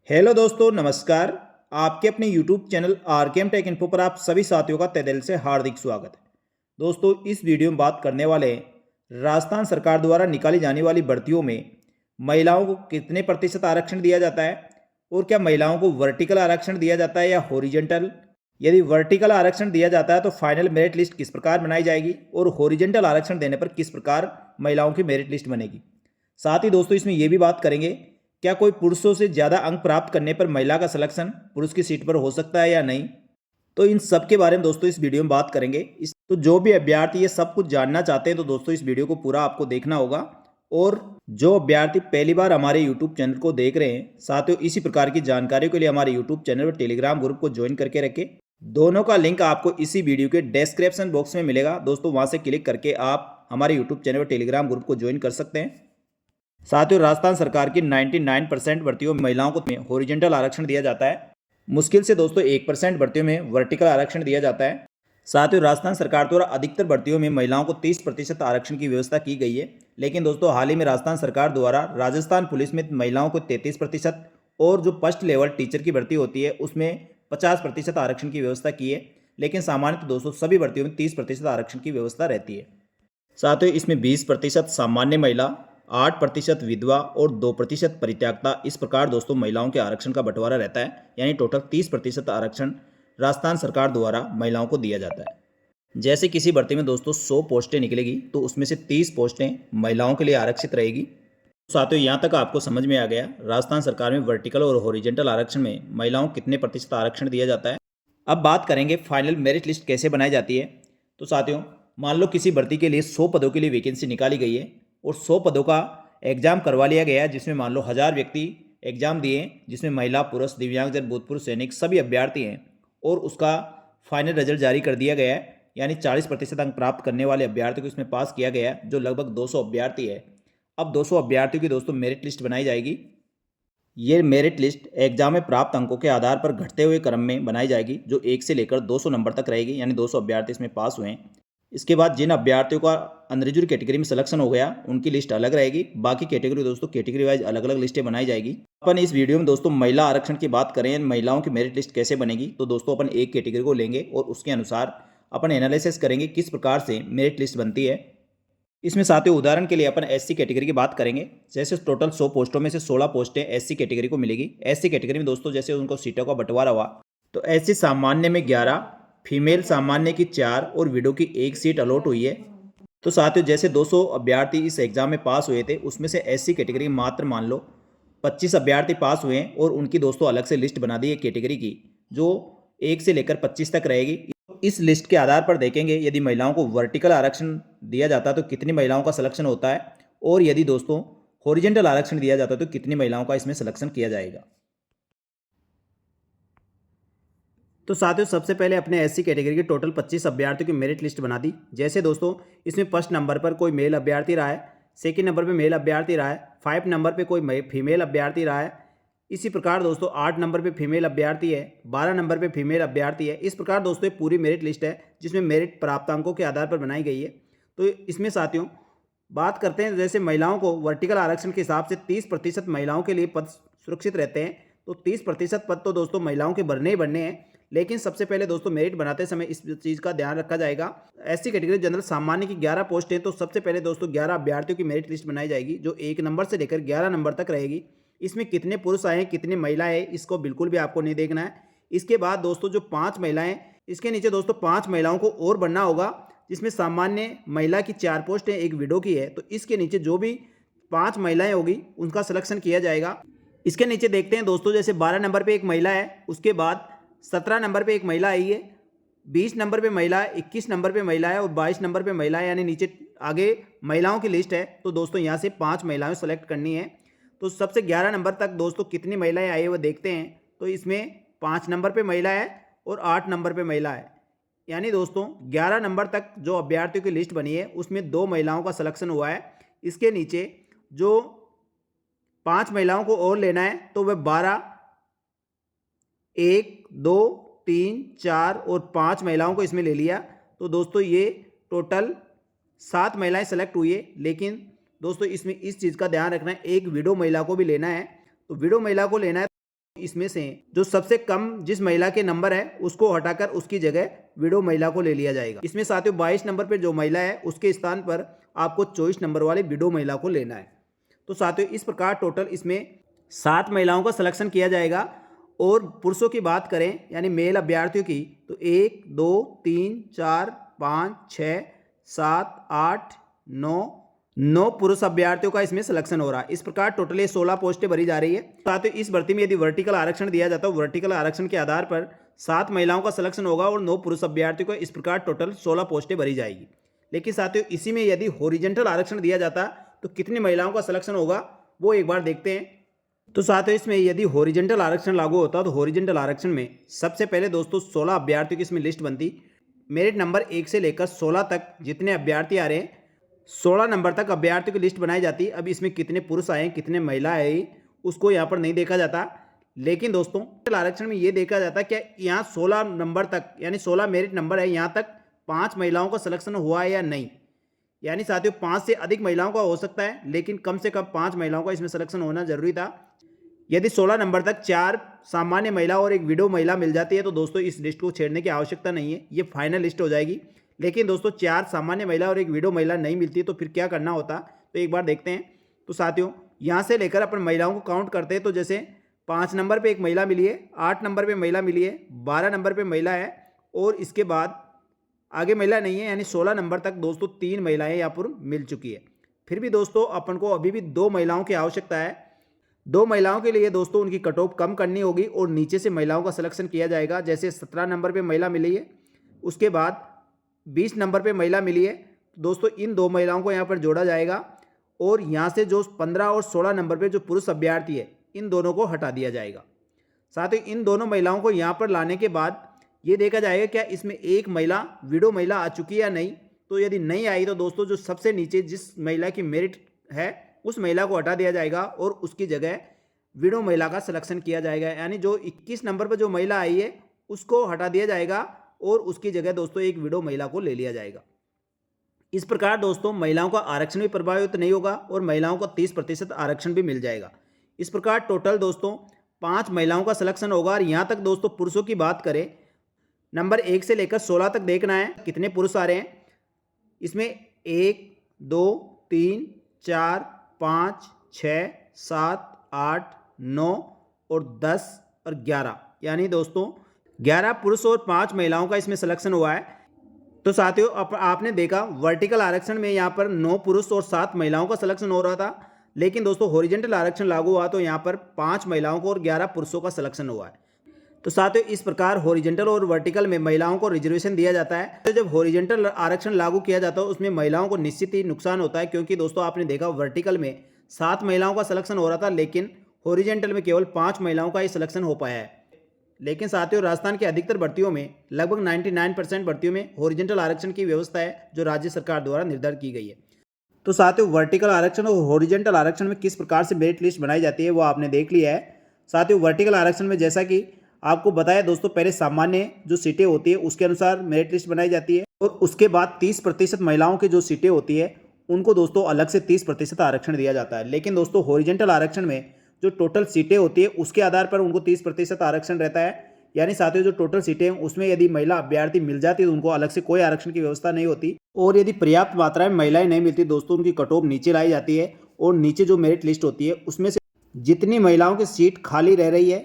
Hello दोस्तों, नमस्कार। आपके अपने YouTube channel RKM take info पर आप सभी साथियों का तहे दिल से हार्दिक स्वागत है। दोस्तों, इस वीडियो में बात करने वाले हैं राजस्थान सरकार द्वारा निकाली जाने वाली भर्तियों में महिलाओं को कितने प्रतिशत आरक्षण दिया जाता है और क्या महिलाओं को वर्टिकल आरक्षण दिया जाता है या हॉरिजेंटल। यदि वर्टिकल आरक्षण दिया जाता है तो फाइनल मेरिट लिस्ट किस प्रकार बनाई जाएगी और हॉरिजेंटल आरक्षण देने पर किस प्रकार महिलाओं की मेरिट लिस्ट बनेगी। साथ ही दोस्तों, इसमें यह भी बात करेंगे क्या कोई पुरुषों से ज़्यादा अंक प्राप्त करने पर महिला का सिलेक्शन पुरुष की सीट पर हो सकता है या नहीं। तो इन सब के बारे में दोस्तों इस वीडियो में बात करेंगे। तो जो भी अभ्यर्थी ये सब कुछ जानना चाहते हैं तो दोस्तों इस वीडियो को पूरा आपको देखना होगा। और जो अभ्यर्थी पहली बार हमारे यूट्यूब चैनल को देख रहे हैं, साथियों इसी प्रकार की जानकारियों के लिए हमारे यूट्यूब चैनल और टेलीग्राम ग्रुप को ज्वाइन करके रखें। दोनों का लिंक आपको इसी वीडियो के डिस्क्रिप्शन बॉक्स में मिलेगा। दोस्तों वहाँ से क्लिक करके आप हमारे यूट्यूब चैनल और टेलीग्राम ग्रुप को ज्वाइन कर सकते हैं। साथियों, राजस्थान सरकार की 99% भर्तियों में महिलाओं को हॉरिजेंटल आरक्षण दिया जाता है। मुश्किल से दोस्तों 1% भर्तियों में वर्टिकल आरक्षण दिया जाता है। साथियों, राजस्थान सरकार द्वारा अधिकतर भर्तियों में महिलाओं को 30% आरक्षण की व्यवस्था की गई है। लेकिन दोस्तों हाल ही में राजस्थान सरकार द्वारा राजस्थान पुलिस में महिलाओं को 33% और जो फर्स्ट लेवल टीचर की भर्ती होती है उसमें 50% आरक्षण की व्यवस्था की है। लेकिन सामान्यतः दोस्तों सभी भर्तियों में 30% आरक्षण की व्यवस्था रहती है। साथ ही इसमें 20% सामान्य महिला, 8% विधवा और 2% परित्यागता, इस प्रकार दोस्तों महिलाओं के आरक्षण का बंटवारा रहता है। यानी टोटल 30% आरक्षण राजस्थान सरकार द्वारा महिलाओं को दिया जाता है। जैसे किसी भर्ती में दोस्तों 100 पोस्टें निकलेगी तो उसमें से 30 पोस्टें महिलाओं के लिए आरक्षित रहेगी। साथियों यहाँ तक आपको समझ में आ गया राजस्थान सरकार में वर्टिकल और हॉरिजेंटल आरक्षण में महिलाओं को कितने प्रतिशत आरक्षण दिया जाता है। अब बात करेंगे फाइनल मेरिट लिस्ट कैसे बनाई जाती है। तो साथियों, मान लो किसी भर्ती के लिए 100 पदों के लिए वैकेंसी निकाली गई है और 100 पदों का एग्जाम करवा लिया गया है, जिसमें मान लो 1000 व्यक्ति एग्जाम दिए, जिसमें महिला, पुरुष, दिव्यांगजन, भूतपूर्व सैनिक सभी अभ्यर्थी हैं और उसका फाइनल रिजल्ट जारी कर दिया गया है। यानी 40% अंक प्राप्त करने वाले अभ्यर्थी को इसमें पास किया गया है, जो लगभग 200 अभ्यर्थी है। अब 200 अभ्यर्थियों की दोस्तों मेरिट लिस्ट बनाई जाएगी। ये मेरिट लिस्ट एग्जाम में प्राप्त अंकों के आधार पर घटते हुए क्रम में बनाई जाएगी, जो 1 से लेकर 200 नंबर तक रहेगी। यानी 200 अभ्यर्थी इसमें पास हुए हैं। इसके बाद जिन अभ्यर्थियों का अनरिजर्व कैटेगरी में सिलेक्शन हो गया उनकी लिस्ट अलग रहेगी। बाकी कैटेगरी दोस्तों कैटेगरी वाइज अलग अलग लिस्टें बनाई जाएगी। अपन इस वीडियो में दोस्तों महिला आरक्षण की बात करें, महिलाओं की मेरिट लिस्ट कैसे बनेगी, तो दोस्तों अपन एक कैटेगरी को लेंगे और उसके अनुसार अपन एनालिसिस करेंगे किस प्रकार से मेरिट लिस्ट बनती है। इसमें साथियों उदाहरण के लिए अपन एससी कैटेगरी की बात करेंगे। जैसे टोटल 100 पोस्टों में से 16 पोस्टें एससी कैटेगरी को मिलेगी। एससी कैटेगरी में दोस्तों जैसे उनको सीटों का बंटवारा हुआ तो एससी सामान्य में 11, फीमेल सामान्य की 4 और विडो की 1 सीट अलॉट हुई है। तो साथियों जैसे 200 अभ्यर्थी इस एग्जाम में पास हुए थे, उसमें से एससी कैटेगरी मात्र मान लो 25 अभ्यर्थी पास हुए हैं और उनकी दोस्तों अलग से लिस्ट बना दी है कैटेगरी की, जो 1 से लेकर 25 तक रहेगी। इस लिस्ट के आधार पर देखेंगे यदि महिलाओं को वर्टिकल आरक्षण दिया जाता है तो कितनी महिलाओं का सिलेक्शन होता है, और यदि दोस्तों हॉरिजेंटल आरक्षण दिया जाता है तो कितनी महिलाओं का इसमें सिलेक्शन किया जाएगा। तो साथियों सबसे पहले अपने एससी कैटेगरी के टोटल 25 अभ्यर्थियों की मेरिट लिस्ट बना दी। जैसे दोस्तों इसमें फर्स्ट नंबर पर कोई मेल अभ्यर्थी रहा है, सेकंड नंबर पे मेल अभ्यर्थी रहा है, 5 नंबर पे कोई फीमेल अभ्यर्थी रहा है। इसी प्रकार दोस्तों 8 नंबर पे फीमेल अभ्यर्थी है, 12 नंबर पे फीमेल अभ्यर्थी है। इस प्रकार दोस्तों ये पूरी मेरिट लिस्ट है जिसमें मेरिट प्राप्तांकों के आधार पर बनाई गई है। तो इसमें साथियों बात करते हैं, जैसे महिलाओं को वर्टिकल आरक्षण के हिसाब से 30% महिलाओं के लिए पद सुरक्षित रहते हैं। तो 30% पद तो दोस्तों महिलाओं के भरने ही भरने हैं। लेकिन सबसे पहले दोस्तों मेरिट बनाते समय इस चीज़ का ध्यान रखा जाएगा। एससी कैटेगरी जनरल सामान्य की 11 पोस्ट हैं, तो सबसे पहले दोस्तों 11 अभ्यर्थियों की मेरिट लिस्ट बनाई जाएगी, जो 1 नंबर से लेकर 11 नंबर तक रहेगी। इसमें कितने पुरुष आए हैं कितनी महिलाएं हैं इसको बिल्कुल भी आपको नहीं देखना है। इसके बाद दोस्तों जो 5 महिलाएं, इसके नीचे दोस्तों 5 महिलाओं को और बनना होगा, जिसमें सामान्य महिला की 4 पोस्ट है, एक विडो की है। तो इसके नीचे जो भी 5 महिलाएं होगी उनका सिलेक्शन किया जाएगा। इसके नीचे देखते हैं दोस्तों, जैसे 12 नंबर पर एक महिला है, उसके बाद 17 नंबर पे एक महिला आई है, 20 नंबर पे महिला है, 21 नंबर पे महिला है और 22 नंबर पे महिला है। यानी नीचे आगे महिलाओं की लिस्ट है। तो दोस्तों यहाँ से 5 महिलाएं सेलेक्ट करनी है। तो सबसे 11 नंबर तक दोस्तों कितनी महिलाएं आई है वो देखते हैं। तो इसमें 5 नंबर पे महिला है और 8 नंबर पे महिला है। यानी दोस्तों 11 नंबर तक जो अभ्यर्थियों की लिस्ट बनी है उसमें 2 महिलाओं का सिलेक्शन हुआ है। इसके नीचे जो 5 महिलाओं को और लेना है तो वह 12, 1, 2, 3, 4 और 5 महिलाओं को इसमें ले लिया। तो दोस्तों ये टोटल 7 महिलाएं सेलेक्ट हुई है। लेकिन दोस्तों इसमें इस चीज़ का ध्यान रखना है, एक विडो महिला को भी लेना है। तो विडो महिला को लेना है इसमें से जो सबसे कम जिस महिला के नंबर है उसको हटाकर उसकी जगह विडो महिला को ले लिया जाएगा। इसमें साथियों 22 नंबर पर जो महिला है उसके स्थान पर आपको 24 नंबर वाली विडो महिला को लेना है। तो साथियों इस प्रकार टोटल इसमें 7 महिलाओं का सिलेक्शन किया जाएगा। और पुरुषों की बात करें यानी मेल अभ्यर्थियों की तो 1 2 3 4 5 6 7 8 9 पुरुष अभ्यर्थियों का इसमें सिलेक्शन हो रहा है। इस प्रकार टोटल ये 16 पोस्टें भरी जा रही है। साथ ही इस भर्ती में यदि वर्टिकल आरक्षण दिया जाता है, वर्टिकल आरक्षण के आधार पर 7 महिलाओं का सिलेक्शन होगा और 9 पुरुष अभ्यर्थियों को इस प्रकार टोटल 16 पोस्टें भरी जाएगी। लेकिन साथियों इसी में यदि हॉरिजॉन्टल आरक्षण दिया जाता तो कितनी महिलाओं का सिलेक्शन होगा वो एक बार देखते हैं। तो साथियों इसमें यदि हॉरिजॉन्टल आरक्षण लागू होता तो हॉरिजॉन्टल आरक्षण में सबसे पहले दोस्तों 16 अभ्यर्थियों की इसमें लिस्ट बनती। मेरिट नंबर 1 से लेकर 16 तक जितने अभ्यर्थी आ रहे हैं 16 नंबर तक अभ्यर्थियों की लिस्ट बनाई जाती। अब इसमें कितने पुरुष आए कितने महिला आए उसको यहाँ पर नहीं देखा जाता। लेकिन दोस्तों आरक्षण में ये देखा जाता कि यहाँ 16 नंबर तक यानी 16 मेरिट नंबर है, यहाँ तक 5 महिलाओं का सिलेक्शन हुआ है या नहीं। यानी साथियों 5 से अधिक महिलाओं का हो सकता है लेकिन कम से कम 5 महिलाओं का इसमें सिलेक्शन होना जरूरी था। यदि 16 नंबर तक 4 सामान्य महिला और एक विडो महिला मिल जाती है तो दोस्तों इस लिस्ट को छेड़ने की आवश्यकता नहीं है, ये फाइनल लिस्ट हो जाएगी। लेकिन दोस्तों 4 सामान्य महिला और एक विडो महिला नहीं मिलती तो फिर क्या करना होता तो एक बार देखते हैं। तो साथियों यहाँ से लेकर अपन महिलाओं को काउंट करते हैं। तो जैसे 5 नंबर पर एक महिला मिली है, 8 नंबर पर महिला मिली है, 12 नंबर पर महिला है और इसके बाद आगे महिला नहीं है, यानी 16 नंबर तक दोस्तों 3 महिलाएं यहाँ पर मिल चुकी है। फिर भी दोस्तों अपन को अभी भी 2 महिलाओं की आवश्यकता है। 2 महिलाओं के लिए दोस्तों उनकी कट ऑफ कम करनी होगी और नीचे से महिलाओं का सिलेक्शन किया जाएगा। जैसे 17 नंबर पे महिला मिली है, उसके बाद 20 नंबर पे महिला मिली है, दोस्तों इन 2 महिलाओं को यहाँ पर जोड़ा जाएगा और यहाँ से जो 15 और 16 नंबर पे जो पुरुष अभ्यर्थी है इन दोनों को हटा दिया जाएगा। साथ ही इन दोनों महिलाओं को यहाँ पर लाने के बाद ये देखा जाएगा क्या इसमें एक महिला विडो महिला आ चुकी है या नहीं। तो यदि नहीं आई तो दोस्तों जो सबसे नीचे जिस महिला की मेरिट है उस महिला को हटा दिया जाएगा और उसकी जगह विडो महिला का सिलेक्शन किया जाएगा। यानी जो 21 नंबर पर जो महिला आई है उसको हटा दिया जाएगा और उसकी जगह दोस्तों एक विडो महिला को ले लिया जाएगा। इस प्रकार दोस्तों महिलाओं का आरक्षण भी प्रभावित नहीं होगा और महिलाओं को 30% आरक्षण भी मिल जाएगा। इस प्रकार टोटल दोस्तों 5 महिलाओं का सिलेक्शन होगा। और यहाँ तक दोस्तों पुरुषों की बात करें, नंबर 1 से लेकर 16 तक देखना है कितने पुरुष आ रहे हैं। इसमें 1 2 3 4 5 6 7 8 9 और 10 और 11, यानी दोस्तों 11 पुरुष और 5 महिलाओं का इसमें सिलेक्शन हुआ है। तो साथियों आपने देखा वर्टिकल आरक्षण में यहाँ पर 9 पुरुष और 7 महिलाओं का सिलेक्शन हो रहा था। लेकिन दोस्तों हॉरिजॉन्टल आरक्षण लागू हुआ तो यहाँ पर 5 महिलाओं को और 11 पुरुषों का सिलेक्शन हुआ है। तो साथियों इस प्रकार हॉरिजॉन्टल और वर्टिकल में महिलाओं को रिजर्वेशन दिया जाता है। तो जब हॉरिजॉन्टल आरक्षण लागू किया जाता है उसमें महिलाओं को निश्चित ही नुकसान होता है, क्योंकि दोस्तों आपने देखा वर्टिकल में 7 महिलाओं का सिलेक्शन हो रहा था लेकिन हॉरिजॉन्टल में केवल 5 महिलाओं का ही सिलेक्शन हो पाया है। लेकिन साथियों राजस्थान की अधिकतर भर्तियों में लगभग 99% भर्तियों में हॉरिजॉन्टल आरक्षण की व्यवस्था है जो राज्य सरकार द्वारा निर्धारित की गई है। तो साथियों वर्टिकल आरक्षण और हॉरिजॉन्टल आरक्षण में किस प्रकार से मेरिट लिस्ट बनाई जाती है वो आपने देख लिया है। साथियों वर्टिकल आरक्षण में जैसा कि आपको बताया दोस्तों पहले सामान्य जो सीटें होती है उसके अनुसार मेरिट लिस्ट बनाई जाती है और उसके बाद 30% महिलाओं की जो सीटें होती है उनको दोस्तों अलग से 30% आरक्षण दिया जाता है। लेकिन दोस्तों हॉरिजॉन्टल आरक्षण में जो टोटल सीटें होती है उसके आधार पर उनको 30% आरक्षण रहता है। यानी साथियों जो टोटल सीटें हैं उसमें यदि महिला अभ्यर्थी मिल जाती है तो उनको अलग से कोई आरक्षण की व्यवस्था नहीं होती और यदि पर्याप्त मात्रा में महिलाएं नहीं मिलती दोस्तों उनकी कट ऑफ नीचे लाई जाती है और नीचे जो मेरिट लिस्ट होती है उसमें से जितनी महिलाओं की सीट खाली रह रही है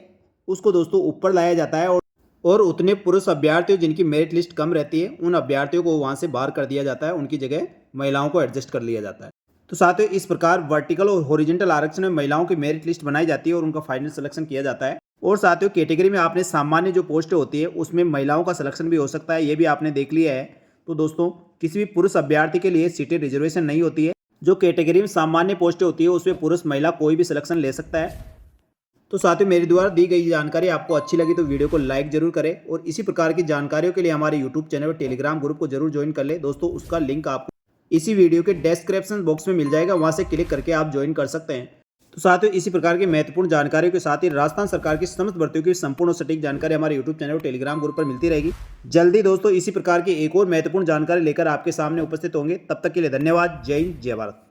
उसको दोस्तों ऊपर लाया जाता है और उतने पुरुष अभ्यर्थियों जिनकी मेरिट लिस्ट कम रहती है उन अभ्यर्थियों को वहां से बाहर कर दिया जाता है, उनकी जगह महिलाओं को एडजस्ट कर लिया जाता है। तो साथियों इस प्रकार वर्टिकल और हॉरिजॉन्टल आरक्षण में महिलाओं की मेरिट लिस्ट बनाई जाती है और उनका फाइनल सिलेक्शन किया जाता है। और साथियों कैटेगरी में आपने सामान्य जो पोस्ट होती है उसमें महिलाओं का सिलेक्शन भी हो सकता है, ये भी आपने देख लिया है। तो दोस्तों किसी भी पुरुष अभ्यर्थी के लिए सीटें रिजर्वेशन नहीं होती है। जो कैटेगरी में सामान्य पोस्टें होती है उसमें पुरुष महिला कोई भी सिलेक्शन ले सकता है। तो साथियों मेरे द्वारा दी गई जानकारी आपको अच्छी लगी तो वीडियो को लाइक जरूर करें और इसी प्रकार की जानकारियों के लिए हमारे यूट्यूब चैनल और टेलीग्राम ग्रुप को जरूर ज्वाइन कर ले। दोस्तों उसका लिंक आपको इसी वीडियो के डिस्क्रिप्शन बॉक्स में मिल जाएगा, वहां से क्लिक करके आप ज्वाइन कर सकते हैं। तो साथियों इसी प्रकार की महत्वपूर्ण जानकारियों के साथ ही राजस्थान सरकार की समस्त भर्तियों की संपूर्ण और सटीक जानकारी हमारे यूट्यूब चैनल और टेलीग्राम ग्रुप पर मिलती रहेगी। जल्दी दोस्तों इसी प्रकार की एक और महत्वपूर्ण जानकारी लेकर आपके सामने उपस्थित होंगे। तब तक के लिए धन्यवाद। जय हिंद, जय भारत।